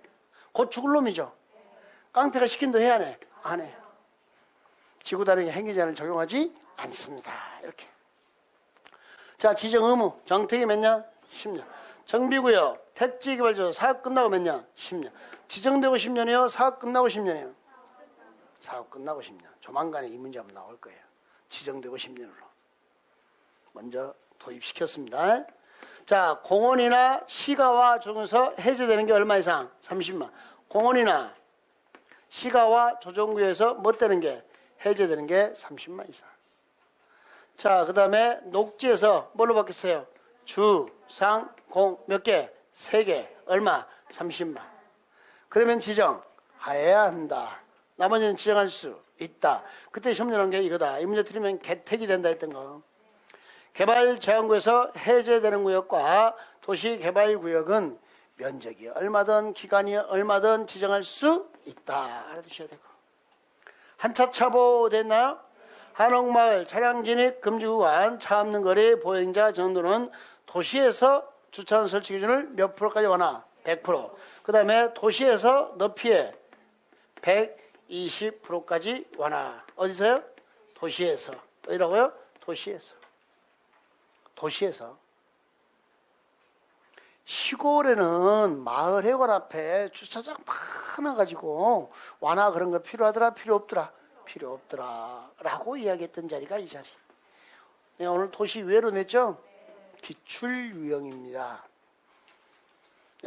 곧 죽을 놈이죠. 깡패가 시킨 대로 해야 안 해? 안 해. 지구 단위 행위제한을 적용하지 않습니다. 이렇게. 자, 지정 의무. 정택이 몇 년? 10년. 정비구역, 택지개발조 사업 끝나고 몇 년? 10년. 지정되고 10년이요? 사업 끝나고 10년이요? 사업 끝나고 10년. 조만간에 이 문제 한번 나올 거예요. 지정되고 10년으로. 먼저 도입시켰습니다. 자, 공원이나 시가와 조정에서 해제되는 게 얼마 이상? 30만. 공원이나 시가와 조정구에서 뭐 되는 게? 해제되는 게 30만 이상. 자, 그 다음에 녹지에서 뭘로 바뀌었어요? 주, 상, 공 몇 개? 3개. 얼마? 30만. 그러면 지정해야 한다. 나머지는 지정할 수 있다. 그때 시험 내는 게 이거다. 이 문제 틀리면 개택이 된다 했던 거. 개발제한구에서 해제되는 구역과 도시개발구역은 면적이 얼마든 기간이 얼마든 지정할 수 있다. 알아두셔야 되고. 한차 차보 됐나요? 한옥마을 차량 진입 금지구간 차 없는 거리 보행자 정도는 도시에서 주차장 설치 기준을 몇 프로까지 완화? 100%. 그 다음에 도시에서 높이에 120%까지 완화. 어디서요? 도시에서. 어디라고요? 도시에서. 도시에서. 시골에는 마을 회관 앞에 주차장 많아가지고 완화 그런 거 필요하더라? 필요 없더라? 필요 없더라. 라고 이야기했던 자리가 이 자리. 내가 오늘 도시 외로 냈죠? 기출 유형입니다.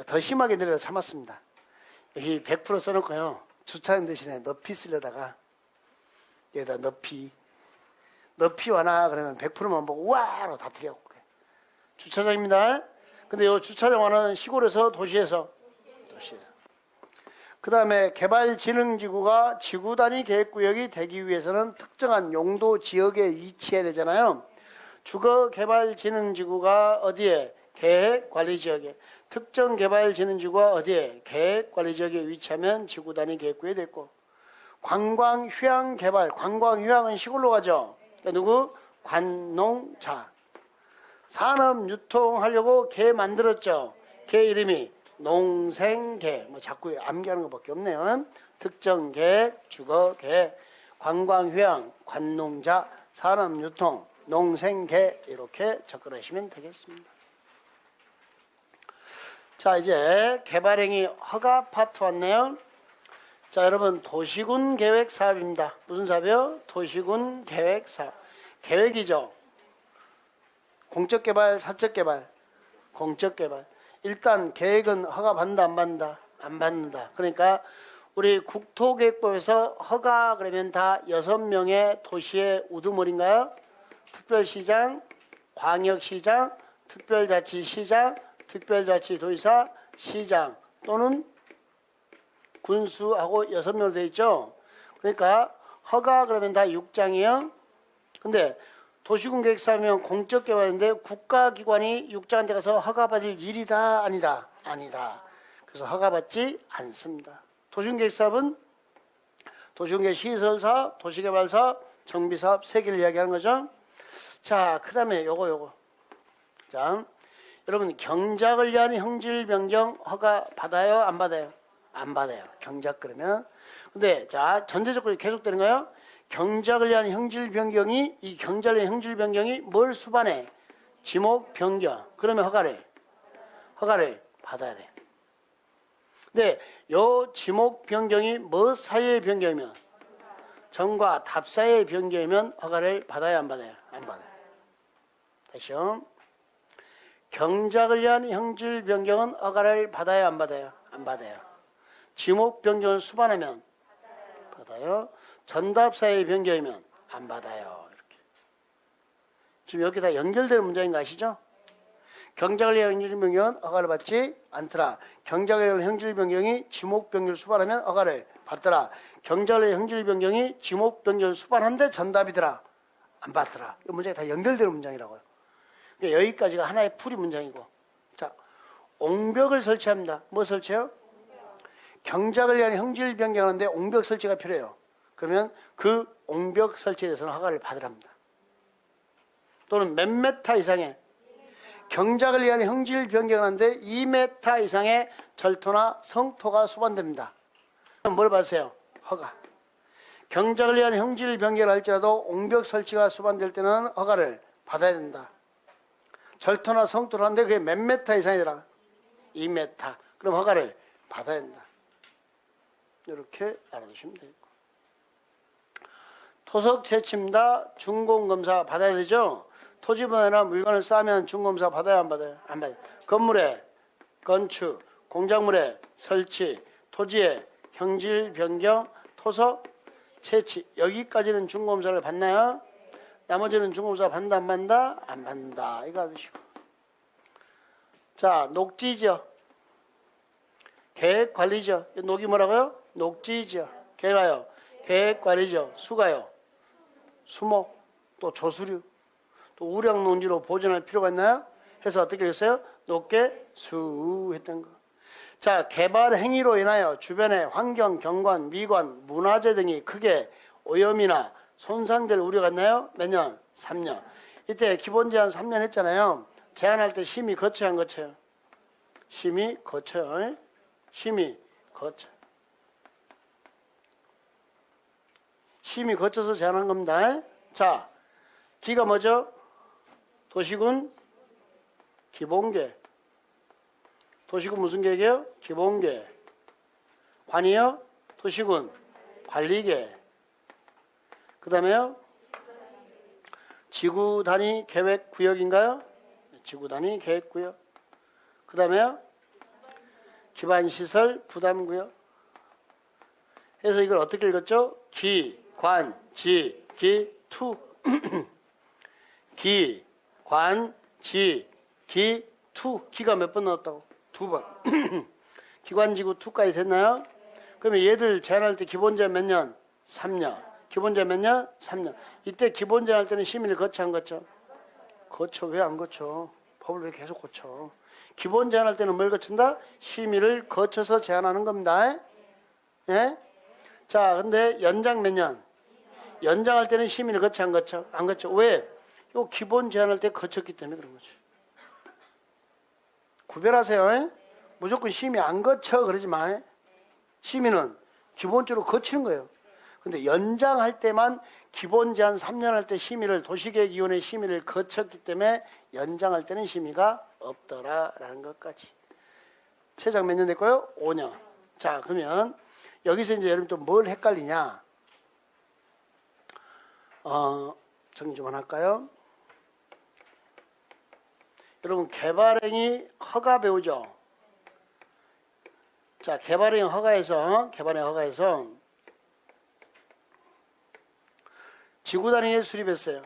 더 심하게 내려 참았습니다. 여기 100% 써놓고요. 주차장 대신에 높이 쓰려다가 여기다 높이 완화 그러면 100%만 보고 와로 다 틀려고 주차장입니다. 근데 이 주차장 완화는 시골에서 도시에서. 그 다음에 개발진흥지구가 지구 단위 계획구역이 되기 위해서는 특정한 용도 지역에 위치해야 되잖아요. 주거개발진흥지구가 어디에? 계획관리지역에. 특정 개발진흥지구가 어디에? 계획관리지역에 위치하면 지구 단위 계획구역이 됐고. 관광휴양개발. 관광휴양은 시골로 가죠. 그러니까 누구? 관농자. 산업유통하려고 개 만들었죠. 개 이름이 농생계. 뭐 자꾸 암기하는 것밖에 없네요. 특정계획, 주거계획, 관광휴양, 관농자, 산업유통, 농생계 이렇게 접근하시면 되겠습니다. 자, 이제 개발행위 허가 파트 왔네요. 자, 여러분 도시군 계획 사업입니다. 무슨 사업이요? 도시군 계획 사업. 계획이죠. 공적개발, 사적개발. 공적개발. 일단 계획은 허가 받는다, 안 받는다? 안 받는다. 그러니까 우리 국토계획법에서 허가 그러면 다 6명의 도시의 우두머리인가요? 특별시장, 광역시장, 특별자치시장, 특별자치도지사, 시장 또는 군수하고 6명으로 되어 있죠. 그러니까 허가 그러면 다 6장이에요. 근데 도시군 계획사면 공적개발인데 국가기관이 6장한테 가서 허가받을 일이다 아니다? 아니다. 그래서 허가받지 않습니다. 도시군 계획사업은 도시군 계획 시설사업, 도시개발사업, 정비사업 3개를 이야기하는 거죠. 자, 그 다음에 요거. 자, 여러분 경작을 위한 형질 변경 허가 받아요? 안 받아요? 안 받아요. 경작 그러면. 근데 자, 전제조건이 계속되는 거예요. 경작을 위한 형질 변경이 이 경작을 위한 형질 변경이 뭘 수반해? 지목 변경. 그러면 허가를 받아야 돼. 근데 요 지목 변경이 뭐 사이의 변경이면 정과 답 사이의 변경이면 허가를 받아야 안 받아요? 안 받아요. 다시요. 경작을 위한 형질 변경은 허가를 받아야 안 받아요? 안 받아요. 지목 변경을 수반하면 받아요. 전답 사이의 변경이면 안 받아요. 이렇게. 지금 여기 다 연결되는 문장인 거 아시죠? 경작을 위한 형질 변경은 허가를 받지 않더라. 경작을 위한 형질 변경이 지목 변경을 수반하면 허가를 받더라. 경작을 위한 형질 변경이 지목 변경을 수반한데 전답이더라. 안 받더라. 이 문장이 다 연결되는 문장이라고요. 그러니까 여기까지가 하나의 풀이 문장이고. 자, 옹벽을 설치합니다. 뭐 설치해요? 경작을 위한 형질 변경하는데 옹벽 설치가 필요해요. 그러면 그 옹벽 설치에 대해서는 허가를 받으랍니다. 또는 몇 메타 이상의 경작을 위한 형질 변경하는데 2m 이상의 절토나 성토가 수반됩니다. 뭘 받으세요? 허가. 경작을 위한 형질 변경을 할지라도 옹벽 설치가 수반될 때는 허가를 받아야 된다. 절토나 성토를 하는데 그게 몇 메타 이상이더라? 2m. 그럼 허가를 받아야 된다. 이렇게 알아두시면 되겠고. 토석 채취입니다. 준공검사 받아야 되죠? 토지 분할이나 물건을 싸면 준공검사 받아야 안 받아요? 안 받아요. 건물의 건축, 공작물의 설치, 토지의 형질 변경, 토석 채취. 여기까지는 준공검사를 받나요? 나머지는 준공검사 받는다 안 받는다? 안 받는다. 이거 알으시고. 자, 녹지죠. 계획관리죠. 녹이 뭐라고요? 녹지죠. 개가요. 계획관리죠. 수가요. 수목, 또 조수류, 또 우량 농지로 보존할 필요가 있나요? 해서 어떻게 했어요? 높게 수했던 거. 자, 개발 행위로 인하여 주변의 환경, 경관, 미관, 문화재 등이 크게 오염이나 손상될 우려가 있나요? 몇 년? 3년. 이때 기본 제한 3년 했잖아요. 제한할 때 심의 거쳐야 안 거쳐요? 심의 거쳐요. 심의 거쳐. 심의 거쳐서 제한한 겁니다. 자, 기가 뭐죠? 도시군 기본계. 도시군 무슨 계획이에요? 기본계. 관이요? 도시군 관리계. 그 다음에요? 지구 단위 계획 구역인가요? 지구 단위 계획 구역. 그 다음에요? 기반시설 부담구역. 해서 이걸 어떻게 읽었죠? 기, 관, 지, 기, 투. 기, 관, 지, 기, 투. 기가 몇 번 나왔다고? 2번. 기관지구 투까지 됐나요? 그러면 얘들 제한할 때 기본 제한 몇 년? 3년. 기본 제한 몇 년? 3년. 이때 기본 제한할 때는 심의를 거쳐 안 거쳐? 거쳐. 왜 안 거쳐? 법을 왜 계속 거쳐? 기본 제한할 때는 뭘 거친다? 심의를 거쳐서 제한하는 겁니다. 예? 자, 근데 연장 몇 년? 연장할 때는 심의를 거쳐 안 거쳐? 안 거쳐. 왜? 요 기본 제한할 때 거쳤기 때문에 그런 거죠. 구별하세요. 예? 무조건 심의 안 거쳐 그러지 마. 심의는 기본적으로 거치는 거예요. 근데 연장할 때만 기본 제한 3년 할 때 심의를 도시계획위원회 심의를 거쳤기 때문에 연장할 때는 심의가 없더라라는 것까지. 최장 몇 년 됐고요? 5년. 자, 그러면 여기서 이제 여러분 또 뭘 헷갈리냐? 정리 좀 할까요? 여러분 개발행위 허가 배우죠? 자, 개발행위 허가에서 지구단위계 수립했어요.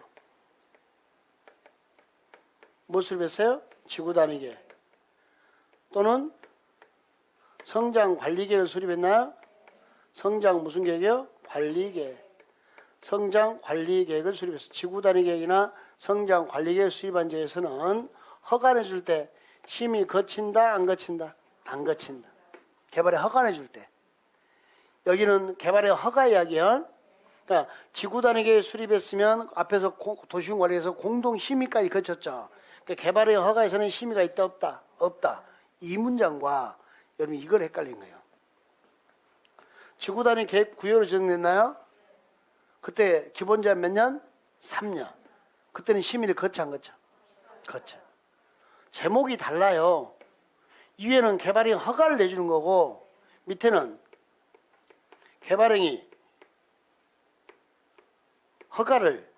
뭐 수립했어요? 지구단위계. 또는 성장관리계획을 수립했나요? 성장 무슨 계획이요? 관리계획. 성장관리계획을 수립했어요. 지구단위계획이나 성장관리계획 수립한 지에서는 허가 내줄 때 심의 거친다 안 거친다? 안 거친다. 개발에 허가 내줄 때. 여기는 개발의 허가 이야기야. 그러니까 지구단위계획 수립했으면 앞에서 도시군관리에서 공동심의까지 거쳤죠. 그러니까 개발의 허가에서는 심의가 있다 없다? 없다. 이 문장과 여러분 이걸 헷갈린 거예요. 지구단위 계획 구역으로 지정됐나요? 그때 기본 제한 몇 년? 3년. 그때는 심의를 거쳐 안 거쳐? 거쳐. 제목이 달라요. 위에는 개발행 허가를 내주는 거고 밑에는 개발행위 허가를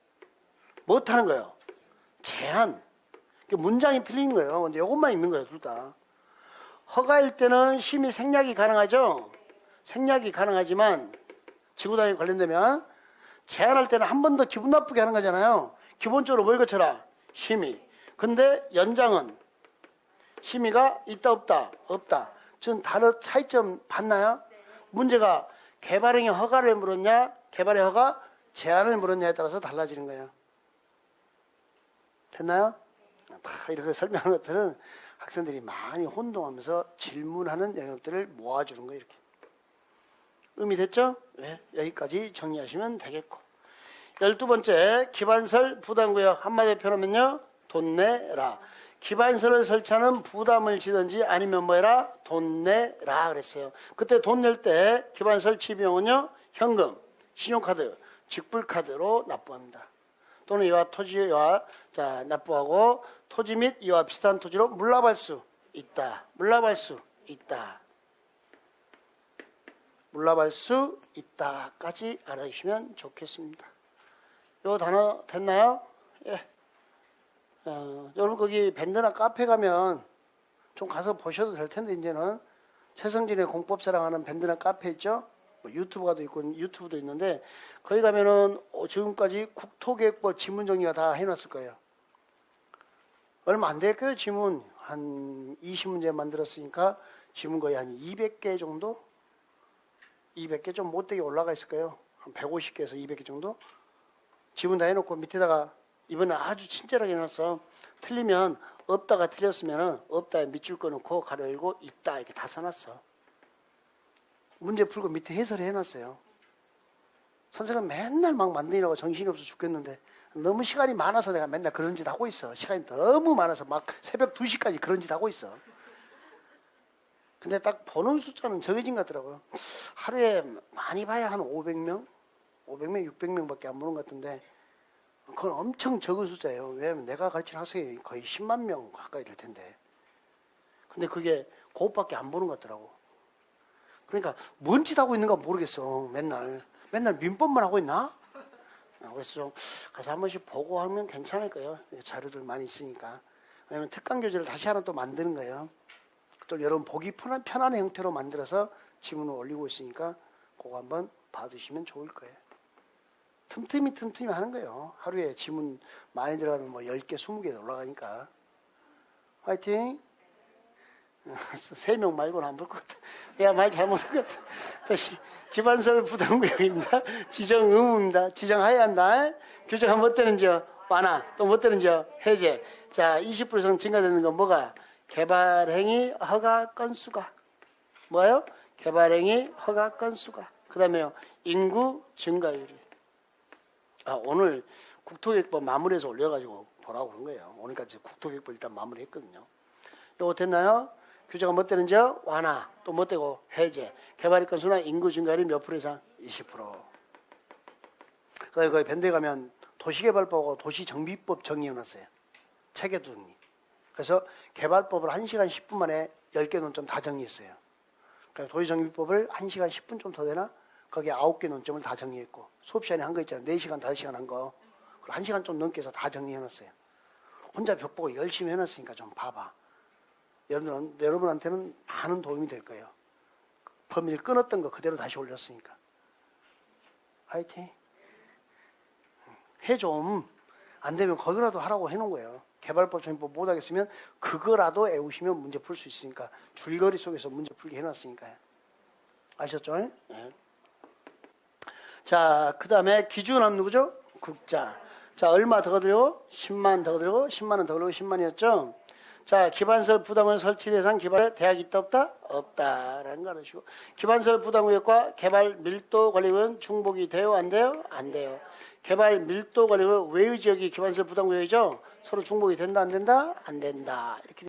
못하는 거예요. 제한. 문장이 틀린 거예요. 근데 이것만 있는 거예요, 둘 다. 허가일 때는 심의 생략이 가능하죠? 생략이 가능하지만 지구단위 관련되면 제한할 때는 한 번 더 기분 나쁘게 하는 거잖아요. 기본적으로 뭘 거쳐라? 심의. 근데 연장은 심의가 있다 없다? 없다. 지금 다른 차이점 봤나요? 문제가 개발행위 허가를 물었냐? 개발의 허가 제한을 물었냐에 따라서 달라지는 거예요. 됐나요? 다 이렇게 설명하는 것들은 학생들이 많이 혼동하면서 질문하는 영역들을 모아주는 거예요. 이렇게. 의미 됐죠? 네, 여기까지 정리하시면 되겠고. 12번째, 기반설 부담구역. 한마디로 표현하면요, 돈 내라. 기반설을 설치하는 부담을 지든지 아니면 뭐해라? 돈 내라 그랬어요. 그때 돈 낼 때 기반설 비용은요, 현금, 신용카드, 직불카드로 납부합니다. 또는 이와 토지와 납부하고 토지 및 이와 비슷한 토지로 물납할 수 있다. 물납할 수 있다. 물납할 수 있다까지 알아주시면 좋겠습니다. 요 단어 됐나요? 예. 여러분 거기 밴드나 카페 가면 좀 가서 보셔도 될 텐데 이제는 최성진의 공법사랑하는 밴드나 카페 있죠? 뭐 유튜브가도 있고 유튜브도 있는데 거기 가면은 지금까지 국토계획법 지문 정리가 다 해놨을 거예요. 얼마 안 될 거예요. 지문 한 20문제 만들었으니까 지문 거의 한 200개 정도? 200개 좀 못되게 올라가 있을 거예요. 한 150개에서 200개 정도? 지문 다 해놓고 밑에다가 이번에 아주 친절하게 해놨어. 틀리면 없다가 틀렸으면 없다에 밑줄 꺼놓고 가로 열고 있다 이렇게 다 써놨어. 문제 풀고 밑에 해설을 해놨어요. 선생은 맨날 막 만드느라고 정신이 없어 죽겠는데 너무 시간이 많아서 내가 맨날 그런 짓 하고 있어. 시간이 너무 많아서 막 새벽 2시까지 그런 짓 하고 있어. 근데 딱 보는 숫자는 정해진 것 같더라고요. 하루에 많이 봐야 한 500명? 500명, 600명밖에 안 보는 것 같은데 그건 엄청 적은 숫자예요. 왜냐하면 내가 가르치는 학생이 거의 10만 명 가까이 될 텐데. 근데 그게 그것밖에 안 보는 것 같더라고. 그러니까 뭔 짓 하고 있는가 모르겠어. 맨날 민법만 하고 있나? 그래서 좀 가서 한 번씩 보고 하면 괜찮을 거예요. 자료들 많이 있으니까. 왜냐면 특강 교재를 다시 하나 또 만드는 거예요. 또 여러분 보기 편한 형태로 만들어서 지문을 올리고 있으니까 그거 한번 봐두시면 좋을 거예요. 틈틈이 하는 거예요. 하루에 지문 많이 들어가면 뭐 10개, 20개 올라가니까. 화이팅! 3명 말고는 안 볼 것 같아. 내가 말 잘못한 것 같아. 다시. 기반설 부담구역입니다. 지정 의무입니다. 지정해야 한다. 규정은 뭐 되는지요? 완화. 또 뭐 되는지요? 해제. 자, 20% 이상 증가되는 건 뭐가? 개발행위 허가 건수가. 뭐예요? 개발행위 허가 건수가. 그 다음에요. 인구 증가율이. 오늘 국토계획법 마무리해서 올려가지고 보라고 그런 거예요. 오늘까지 국토계획법 일단 마무리했거든요. 이거 됐나요? 규제가 뭐 되는지요? 완화. 또 뭐 되고? 해제. 개발의 건수나 인구 증가율이 몇 프로 이상? 20%. 거기 밴드에 가면 도시개발법하고 도시정비법 정리해놨어요. 체계 정리. 그래서 개발법을 1시간 10분 만에 10개 논점 다 정리했어요. 그러니까 도시정비법을 1시간 10분 좀 더 되나? 거기에 9개 논점을 다 정리했고 수업 시간에 한 거 있잖아요. 4시간, 5시간 한 거. 그걸 1시간 좀 넘게 해서 다 정리해놨어요. 혼자 벽 보고 열심히 해놨으니까 좀 봐봐. 여러분한테는 많은 도움이 될 거예요. 범위를 끊었던 거 그대로 다시 올렸으니까. 화이팅. 해 좀. 안 되면 거기라도 하라고 해놓은 거예요. 개발법 정비법 못하겠으면 그거라도 애우시면 문제 풀 수 있으니까 줄거리 속에서 문제 풀게 해놨으니까요. 아셨죠? 네. 자, 그 다음에 기준은 누구죠? 국자. 자, 얼마 더 들고 10만 더 들고 10만 원 더 들고 10만이었죠? 자, 기반설 부담구역 설치 대상 개발에 대학이 있다 없다? 없다라는 거 알으시고. 기반설 부담구역과 개발 밀도 관리구역은 중복이 돼요? 안 돼요? 안 돼요. 개발 밀도 관리구역 외의 지역이 기반설 부담구역이죠? 서로 중복이 된다 안 된다? 안 된다. 이렇게